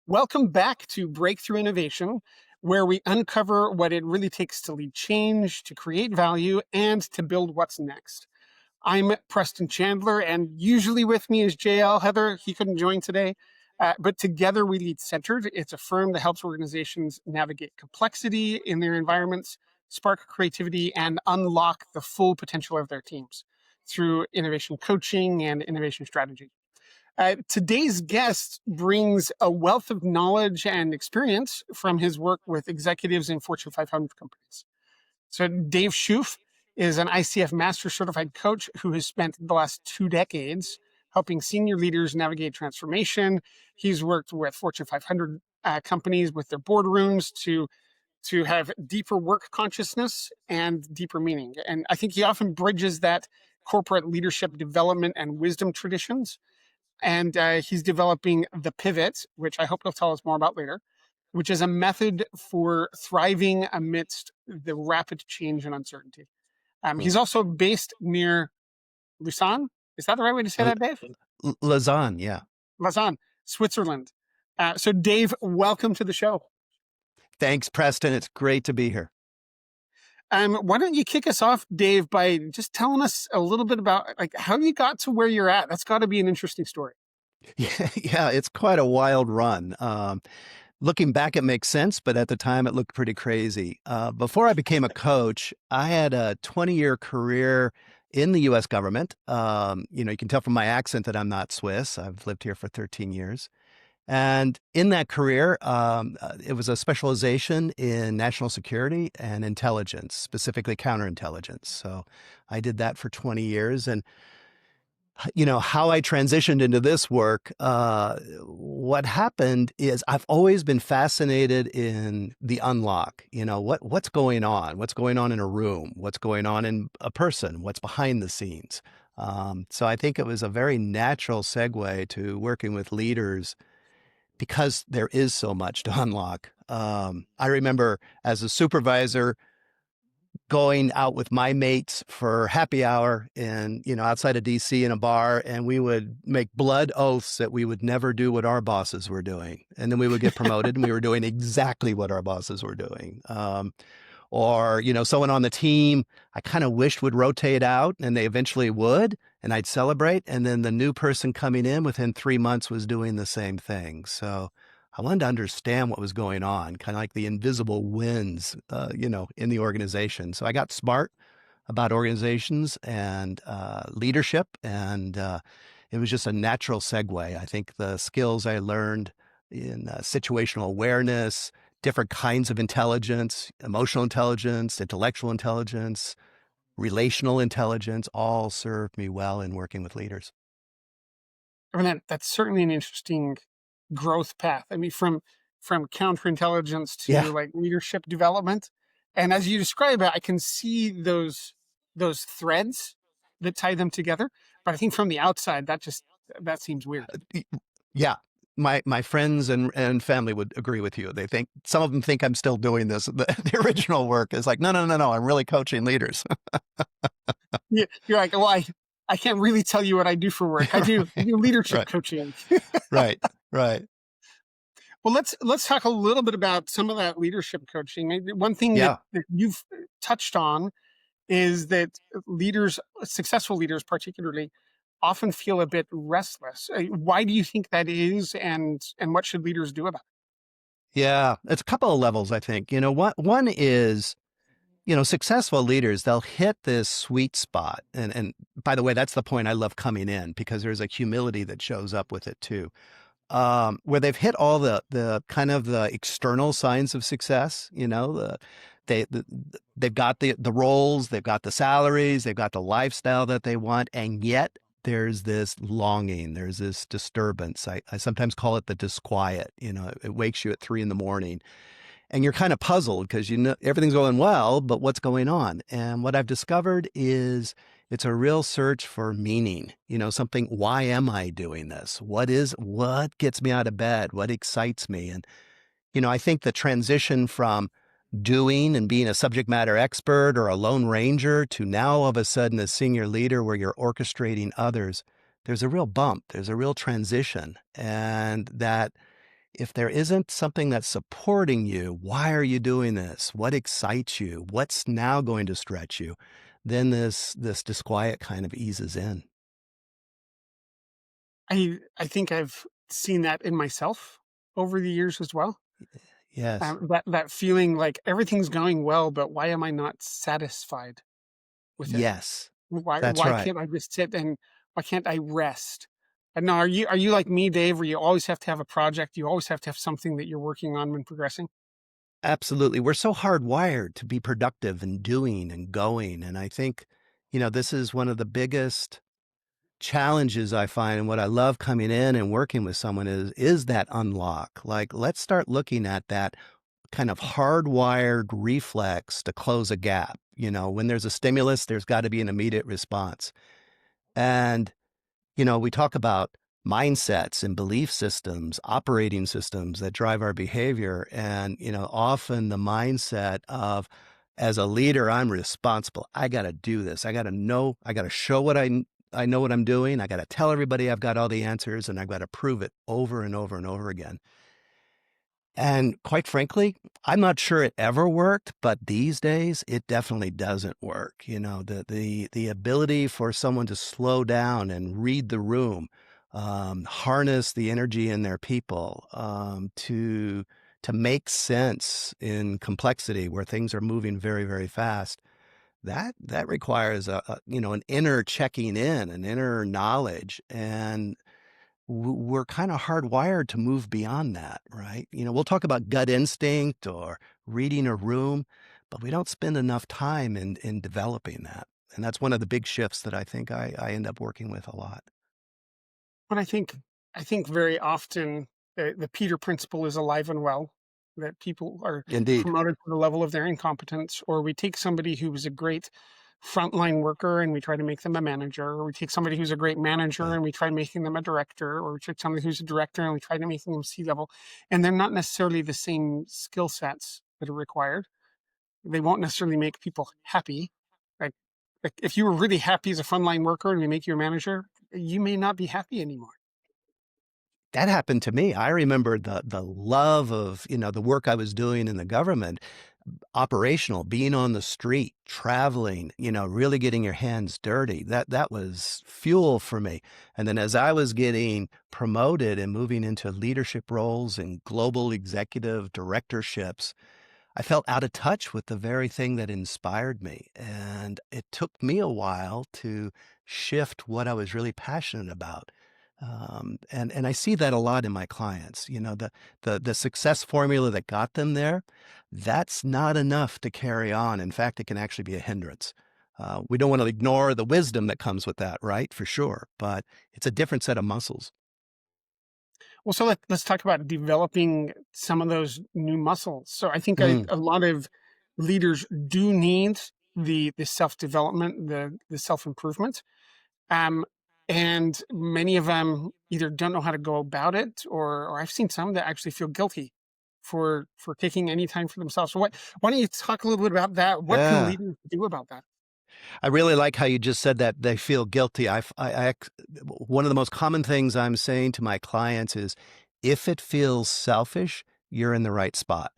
Welcome back to Breakthrough Innovation, where we uncover what it really takes to lead change, to create value, and to build what's next. I'm Preston Chandler, and usually with me is JL Heather. He couldn't join today, but together we lead Centered. It's a firm that helps organizations navigate complexity in their environments, spark creativity, and unlock the full potential of their teams through innovation coaching and innovation strategy. Today's guest brings a wealth of knowledge and experience from his work with executives in Fortune 500 companies. So, Dave Schoof is an ICF Master Certified Coach who has spent the last 2 decades helping senior leaders navigate transformation. He's worked with Fortune 500 companies with their boardrooms to have deeper work consciousness and deeper meaning. And I think he often bridges that corporate leadership development and wisdom traditions, and he's developing the pivot, which I hope he'll tell us more about later, which is a method for thriving amidst the rapid change and uncertainty. Mm. He's also based near Lausanne. Is that the right way to say L that, Dave? Lausanne, yeah. Lausanne, Switzerland. So, Dave, welcome to the show. Thanks, Preston. It's great to be here. Why don't you kick us off, Dave, by just telling us a little bit about how you got to where you're at? That's got to be an interesting story. Yeah, it's quite a wild run. Looking back, it makes sense, but at the time, it looked pretty crazy. Before I became a coach, I had a 20-year career in the U.S. government. You can tell from my accent that I'm not Swiss. I've lived here for 13 years. And in that career, it was a specialization in national security and intelligence, specifically counterintelligence. So I did that for 20 years. And, how I transitioned into this work, what happened is I've always been fascinated in the unlock. What's going on? What's going on in a room? What's going on in a person? What's behind the scenes? So I think it was a very natural segue to working with leaders because there is so much to unlock. I remember as a supervisor going out with my mates for happy hour and, outside of DC in a bar, and we would make blood oaths that we would never do what our bosses were doing. And then we would get promoted and we were doing exactly what our bosses were doing. Or, someone on the team I kind of wished would rotate out and they eventually would, and I'd celebrate. And then the new person coming in within 3 months was doing the same thing. So I wanted to understand what was going on, kind of like the invisible winds, in the organization. So I got smart about organizations and leadership, and it was just a natural segue. I think the skills I learned in situational awareness, different kinds of intelligence, emotional intelligence, intellectual intelligence, relational intelligence, all served me well in working with leaders. I mean, that's certainly an interesting growth path. I mean, from counterintelligence Yeah. to leadership development, and as you describe it, I can see those threads that tie them together. But I think from the outside, that seems weird. Yeah. My friends and family would agree with you. Some of them think I'm still doing this. The original work is like, no, I'm really coaching leaders. You're like, well, I can't really tell you what I do for work. I do leadership Right. coaching. Right. Right. Well, let's talk a little bit about some of that leadership coaching. One thing Yeah. that you've touched on is that leaders, successful leaders particularly, often feel a bit restless. Why do you think that is, and what should leaders do about Yeah. It's a couple of levels, I think. One is, successful leaders, they'll hit this sweet spot. And by the way, that's the point I love coming in, because there's a humility that shows up with it too. Where they've hit all the kind of the external signs of success, they've got the roles, they've got the salaries, they've got the lifestyle that they want, and yet there's this longing, there's this disturbance. I sometimes call it the disquiet. It wakes you at 3 a.m. and you're kind of puzzled because everything's going well, but what's going on? And what I've discovered is it's a real search for meaning. Something. Why am I doing this? What gets me out of bed? What excites me? And I think the transition from doing and being a subject matter expert or a lone ranger to now all of a sudden a senior leader where you're orchestrating others, there's a real bump. There's a real transition, and that if there isn't something that's supporting you, why are you doing this? What excites you? What's now going to stretch you? Then this disquiet kind of eases in. I think I've seen that in myself over the years as well. Yes. That feeling like everything's going well, but why am I not satisfied with it? Yes. Why That's why right. can't I just sit and why can't I rest? And now are you like me, Dave, where you always have to have a project, you always have to have something that you're working on when progressing? Absolutely. We're so hardwired to be productive and doing and going. And I think, this is one of the biggest challenges I find, and what I love coming in and working with someone is that unlock. Like, let's start looking at that kind of hardwired reflex to close a gap. When there's a stimulus, there's got to be an immediate response. And we talk about mindsets and belief systems, operating systems that drive our behavior. And, often the mindset of, as a leader, I'm responsible. I got to do this. I got to know, I got to show I know what I'm doing. I got to tell everybody I've got all the answers, and I've got to prove it over and over and over again. And quite frankly, I'm not sure it ever worked, but these days it definitely doesn't work. The ability for someone to slow down and read the room, harness the energy in their people, to make sense in complexity where things are moving very, very fast. That requires an inner checking in, an inner knowledge, and we're kind of hardwired to move beyond that, right? We'll talk about gut instinct or reading a room, but we don't spend enough time in developing that. And that's one of the big shifts that I think I end up working with a lot. But I think very often the Peter principle is alive and well, that people are Indeed. promoted to the level of their incompetence, or we take somebody who was a great frontline worker and we try to make them a manager, or we take somebody who's a great manager Yeah. and we try making them a director, or we take somebody who's a director and we try to make them C-level. And they're not necessarily the same skill sets that are required. They won't necessarily make people happy. Like, like if you were really happy as a frontline worker and we make you a manager, you may not be happy anymore. That happened to me. I remember the love of, the work I was doing in the government, operational, being on the street, traveling, really getting your hands dirty. That was fuel for me. And then as I was getting promoted and moving into leadership roles and global executive directorships, I felt out of touch with the very thing that inspired me. And it took me a while to shift what I was really passionate about. And I see that a lot in my clients. The success formula that got them there, that's not enough to carry on. In fact, it can actually be a hindrance. We don't want to ignore the wisdom that comes with that, right? For sure. But it's a different set of muscles. Well, so let's talk about developing some of those new muscles. So I think Mm, a lot of leaders do need the self development, the self improvement, um, and many of them either don't know how to go about it, or I've seen some that actually feel guilty for taking any time for themselves. So what? Why don't you talk a little bit about that? What can yeah. leaders do about that? I really like how you just said that they feel guilty. One of the most common things I'm saying to my clients is, if it feels selfish, you're in the right spot.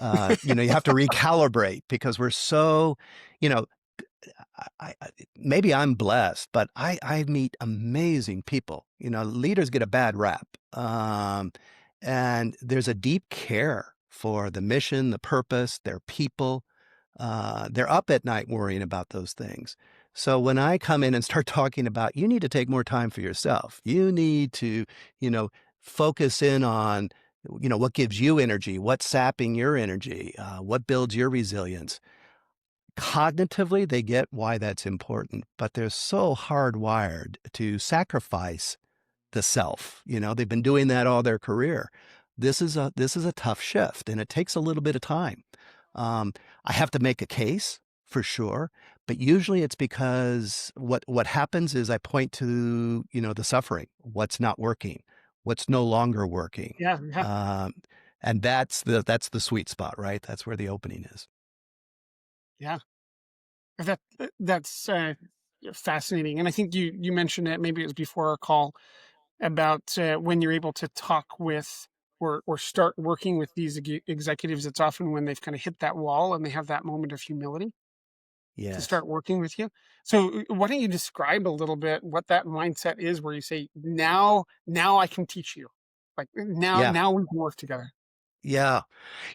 You have to recalibrate because we're so, you know, maybe I'm blessed, but I meet amazing people. Leaders get a bad rap, and there's a deep care for the mission, the purpose, their people. They're up at night worrying about those things. So when I come in and start talking about, you need to take more time for yourself. You need to, you know, focus in on, what gives you energy, what's sapping your energy, what builds your resilience. Cognitively, they get why that's important, but they're so hardwired to sacrifice the self. They've been doing that all their career. This is a tough shift, and it takes a little bit of time. Um, I have to make a case for sure, but usually it's because what happens is I point to the suffering, what's not working, what's no longer working, Yeah, yeah, um, and that's the sweet spot, right? That's where the opening is. yeah. That's fascinating, and I think you mentioned it. Maybe it was before our call about when you're able to talk with or start working with these executives, it's often when they've kind of hit that wall and they have that moment of humility to Yes. start working with you. So why don't you describe a little bit what that mindset is where you say, now I can teach you. Like Yeah. now we can work together. Yeah.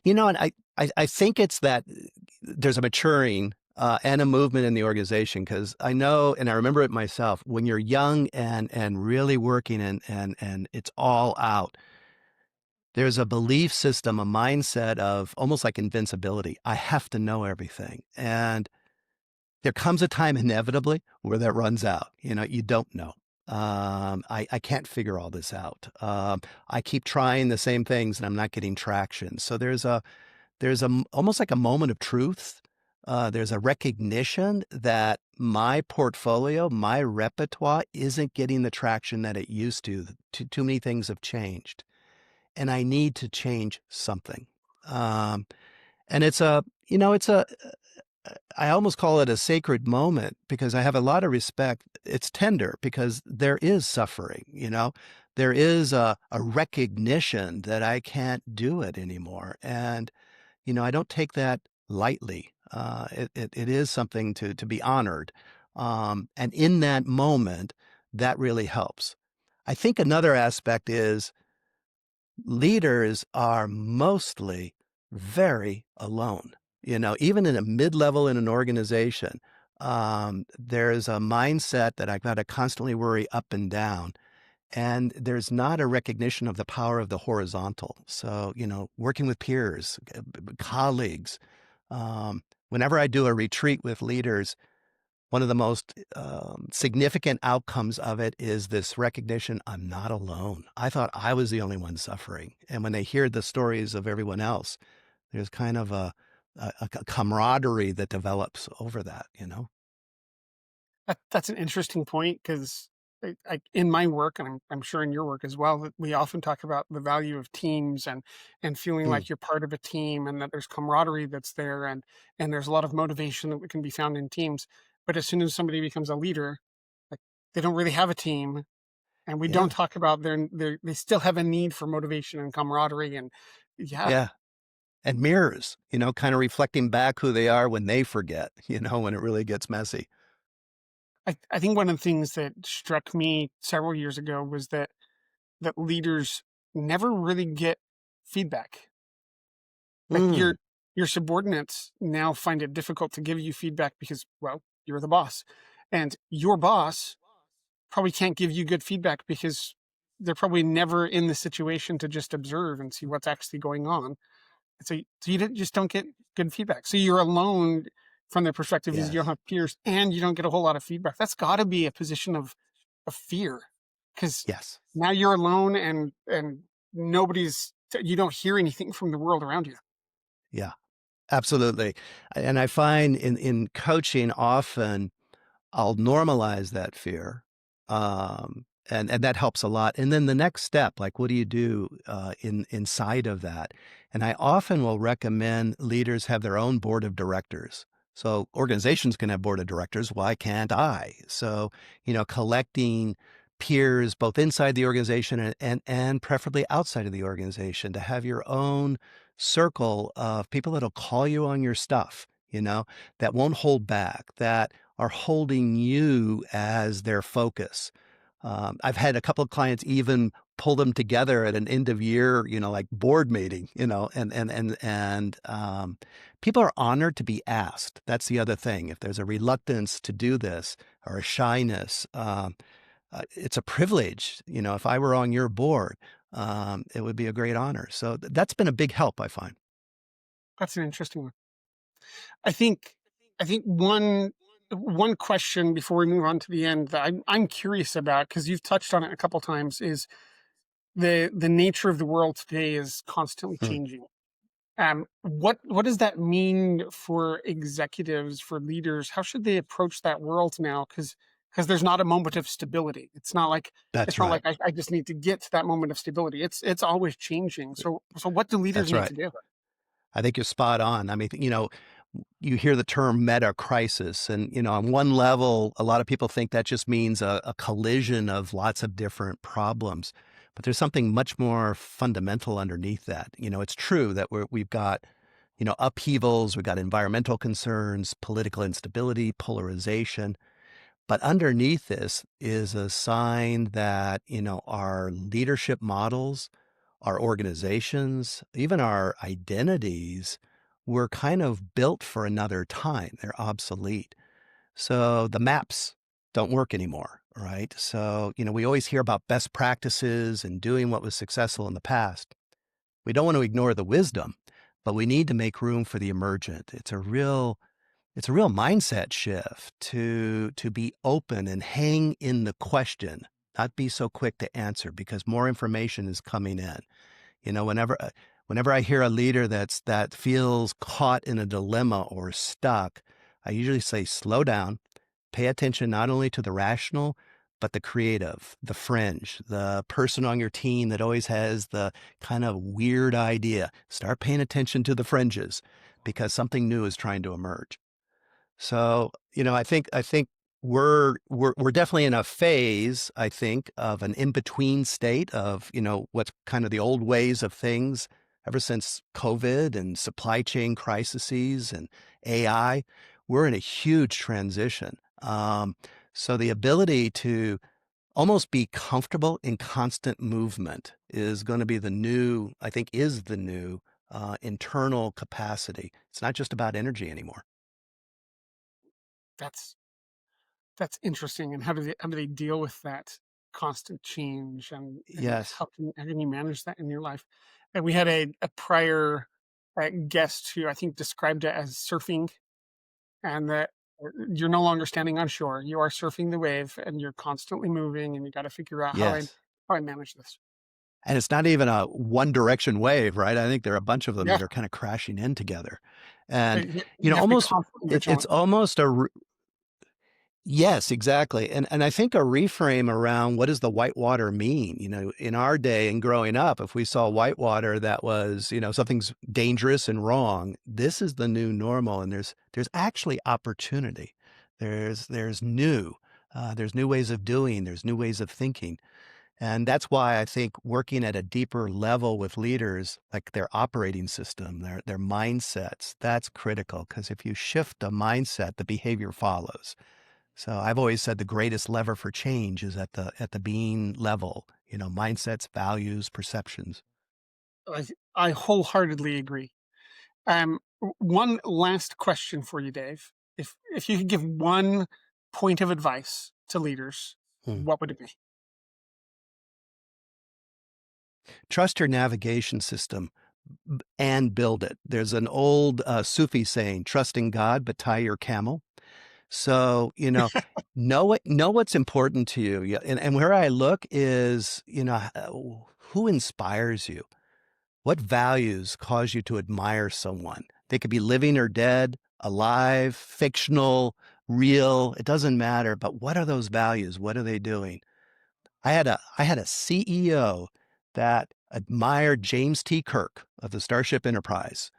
And I think it's that there's a maturing and a movement in the organization because I know, and I remember it myself, when you're young and really working and it's all out, there's a belief system, a mindset of almost like invincibility. I have to know everything. And there comes a time inevitably where that runs out. You don't know. I can't figure all this out. I keep trying the same things and I'm not getting traction. So almost like a moment of truth. There's a recognition that my portfolio, my repertoire isn't getting the traction that it used to. Too many things have changed, and I need to change something. Um, and I almost call it a sacred moment because I have a lot of respect. It's tender because there is suffering, there is a recognition that I can't do it anymore. And I don't take that lightly. It is something to be honored. And in that moment, that really helps. I think another aspect is leaders are mostly very alone. Even in a mid-level in an organization, there's a mindset that I've got to constantly worry up and down. And there's not a recognition of the power of the horizontal. So, working with peers, colleagues. Whenever I do a retreat with leaders, one of the most significant outcomes of it is this recognition I'm not alone. I thought I was the only one suffering. And when they hear the stories of everyone else, there's kind of a camaraderie that develops over that. That's an interesting point because in my work, and I'm sure in your work as well, that we often talk about the value of teams and feeling Mm, like you're part of a team and that there's camaraderie that's there and there's a lot of motivation that can be found in teams. But as soon as somebody becomes a leader, like they don't really have a team, and we don't yeah. talk about they still have a need for motivation and camaraderie. And yeah, Yeah. And mirrors, kind of reflecting back who they are when they forget, when it really gets messy. I think one of the things that struck me several years ago was that leaders never really get feedback. Like Mm, your subordinates now find it difficult to give you feedback because, well, you're the boss. And your boss probably can't give you good feedback because they're probably never in the situation to just observe and see what's actually going on. So you just don't get good feedback. So you're alone from their perspective is you don't yes. have peers and you don't get a whole lot of feedback. That's got to be a position of fear because Yes. now you're alone and you don't hear anything from the world around you. Yeah. Absolutely. And I find in coaching often I'll normalize that fear, and that helps a lot. And then the next step, like what do you do inside of that? And I often will recommend leaders have their own board of directors. So organizations can have board of directors. Why can't I? So collecting peers both inside the organization and preferably outside of the organization to have your own circle of people that'll call you on your stuff. That won't hold back, that are holding you as their focus. I've had a couple of clients even pull them together at an end of year, like board meeting, and people are honored to be asked. That's the other thing. If there's a reluctance to do this or a shyness, it's a privilege. If I were on your board, it would be a great honor. So that's been a big help, I find. That's an interesting one. I think I think one question before we move on to the end that I'm curious about because you've touched on it a couple times is the nature of the world today is constantly Hmm, changing. What does that mean for executives, for leaders? How should they approach that world now? Because there's not a moment of stability. that's It's not like right. I just need to get to that moment of stability. It's always changing. So what do leaders That's need right. to do? I think you're spot on. I mean, you hear the term meta crisis, and on one level, a lot of people think that just means a collision of lots of different problems. but there's something much more fundamental underneath that. It's true that we've got, upheavals, we've got environmental concerns, political instability, polarization. But underneath this is a sign that, our leadership models, our organizations, even our identities were kind of built for another time. They're obsolete. So the maps don't work anymore, right? So, we always hear about best practices and doing what was successful in the past. We don't want to ignore the wisdom, but we need to make room for the emergent. It's a real mindset shift to be open and hang in the question, not be so quick to answer because more information is coming in. Whenever I hear a leader that feels caught in a dilemma or stuck, I usually say slow down, pay attention not only to the rational, but the creative, the fringe, the person on your team that always has the kind of weird idea. Start paying attention to the fringes because something new is trying to emerge. So, I think we're definitely in a phase, I think, of an in-between state of, what's kind of the old ways of things ever since COVID and supply chain crises and AI. We're in a huge transition. So the ability to almost be comfortable in constant movement is going to be I think is the new internal capacity. It's not just about energy anymore. That's that's interesting. And how do they deal with that constant change, and Yes. how can you manage that in your life? And we had a prior guest who I think described it as surfing, and that you're no longer standing on shore. You are surfing the wave, and you're constantly moving, and you got to figure out Yes. how I manage this. And it's not even a one direction wave, right? I think there are a bunch of them Yeah, that are kind of crashing in together. And, you have to be almost constantly it's vigilant. almost yes, exactly. And I think a reframe around what does the whitewater mean? In our day and growing up, if we saw whitewater that was, something's dangerous and wrong, this is the new normal. And there's actually opportunity. There's new ways of doing, there's new ways of thinking. And that's why I think working at a deeper level with leaders, like their operating system, their mindsets, that's critical. Because if you shift a mindset, the behavior follows. So I've always said the greatest lever for change is at the being level, mindsets, values, perceptions. I wholeheartedly agree. One last question for you, Dave. If you could give one point of advice to leaders, Hmm. what would it be? Trust your navigation system and build it. There's an old Sufi saying, trust in God, but tie your camel. So, know what's important to you. Yeah. And where I look is, who inspires you? What values cause you to admire someone? They could be living or dead, alive, fictional, real. It doesn't matter. But what are those values? What are they doing? I had a CEO that admired James T. Kirk of the Starship Enterprise.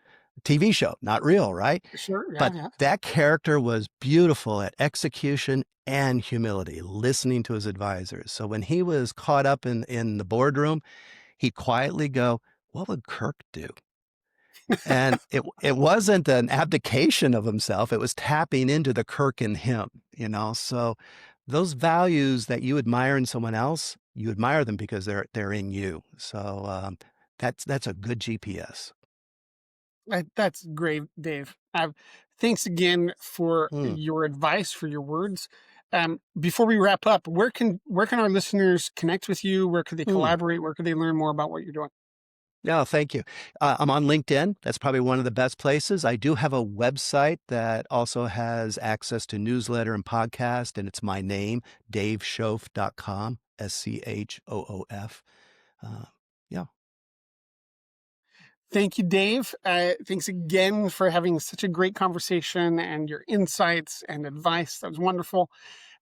TV show, not real, right? Sure, yeah, But yeah. that character was beautiful at execution and humility, listening to his advisors. So when he was caught up in the boardroom, he'd quietly go, "What would Kirk do?" And it wasn't an abdication of himself, it was tapping into the Kirk in him. So those values that you admire in someone else, you admire them because they're in you. So, that's a good GPS. That's great, Dave. Thanks again for Hmm, your advice, for your words. Before we wrap up, where can our listeners connect with you? Where could they hmm. collaborate? Where could they learn more about what you're doing? No, thank you. I'm on LinkedIn. That's probably one of the best places. I do have a website that also has access to newsletter and podcast, and it's my name, daveshoof.com, SCHOOF. Uh, yeah. Thank you, Dave. Thanks again for having such a great conversation and your insights and advice. That was wonderful.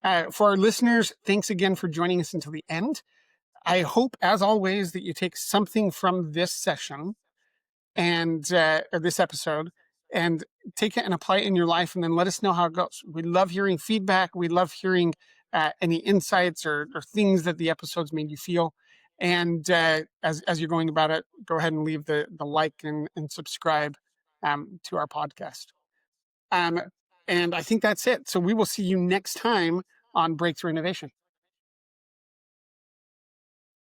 For our listeners, thanks again for joining us until the end. I hope, as always, that you take something from this session and or this episode and take it and apply it in your life, and then let us know how it goes. We love hearing feedback. We love hearing any insights or things that the episodes made you feel. And as you're going about it, go ahead and leave the like and subscribe to our podcast. Um, and I think that's it. So we will see you next time on Breakthrough Innovation.